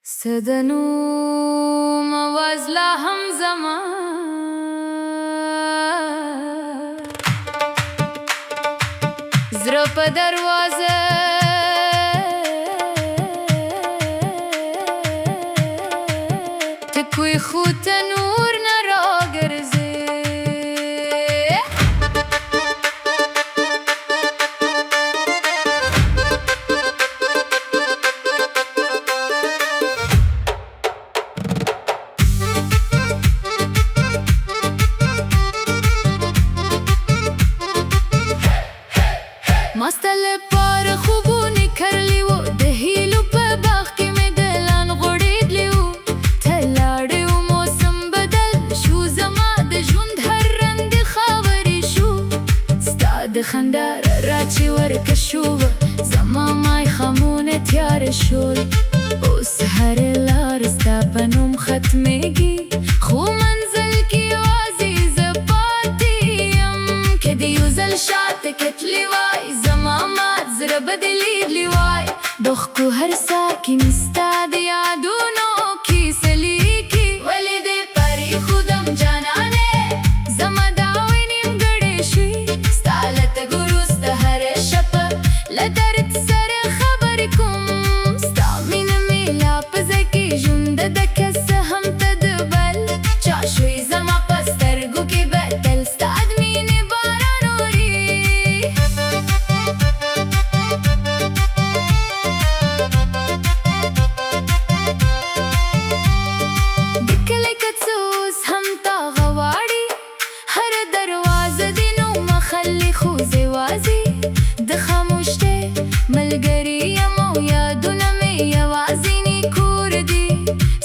سدنو مواز لا هم زمان زړه په دروازه ټکوي خو ته نور نه راګرځې ماسته لپاره خوبونه کرلی و د هیلو په باغ کې مې دلان غوړېدلی و ته لاړې و موسم بدل شو زما د ژوند هر رنګ خاورې شو ستا د خندا را چې ورکه شو زما مایخمونه تیاره شول اوس هرې لار ستا په نوم ختمېږي خو منزل کې یوازې زه پاتې یم که د یو ځل شاته کتلی وای زما مات زړه به دې لیدلی وای د ښکو هر ساه کې مې ستا د یادونو کیسه لیکي ولې دې پرېښودم جانانې زما دا نیمګړې شوي ستا له تګ وروسته هره شپه له درد سره خبرې کوم ستا مینه مې لا په زړه کې ژونده ده که څه هم ته د بل چا شوي زما په سترګو کې به تل ستا د مینې باران اوري د کلی که څه اوس هم تا غواړي هره دروازه د نومه خلي خو زه یوازې د خاموشۍ ملګري یم او یادونه مې یوازیني کور دي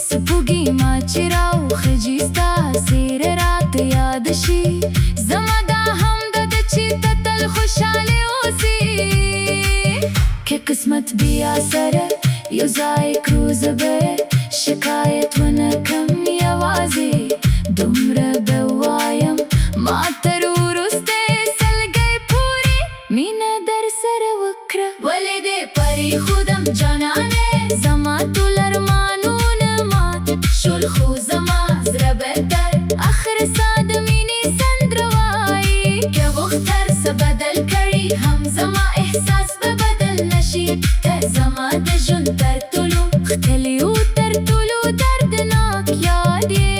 سپوږی ما چې راوخېږي ستا څېره راته یاد شي زما دا همدا ده چې ته تل خوشحالې اوسې که قسمت بیا سره یو ځای کړو زه به شکایت ونه کړم یوازې دومره به وایم ما تر وروستۍ سلګۍ پورې مینه در سره وکړه ولې دې پرېښودم جانانې زما ټول ارمانونه مات شول خو زما زړه به تر اخر ساه د مینې سندره وایي که وخت هر څه بدل کړي هم زما احساس به بدل نشي ته زما د ژوند تر ټولو ښکلی او تر ټولو دردناک یاد یې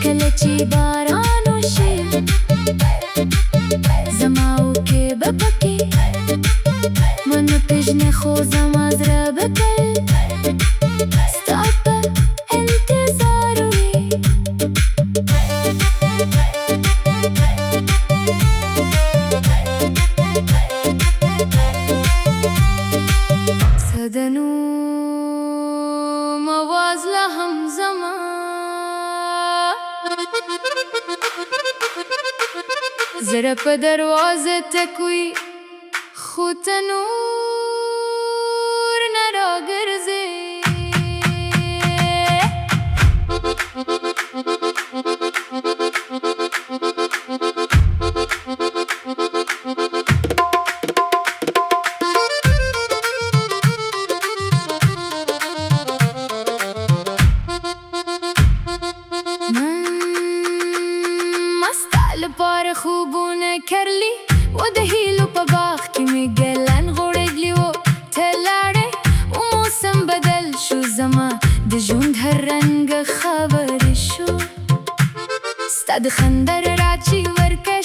کله چې باران وشي زما اوښکې به پکې ونه پېژنې خو زما زړه به تل ستا په انتظار وي سدنو مواز لا هم زما زړه په دروازه ټکوي خو ته نور نه راګرځې لپاره خوبونه کرلی و د هیلو په باغ کې مې ګلان غوړېدلی و ته لاړې و موسم بدل شو زما د ژوند هر رنګ خبرې شو ستا د خندا را چې ورکه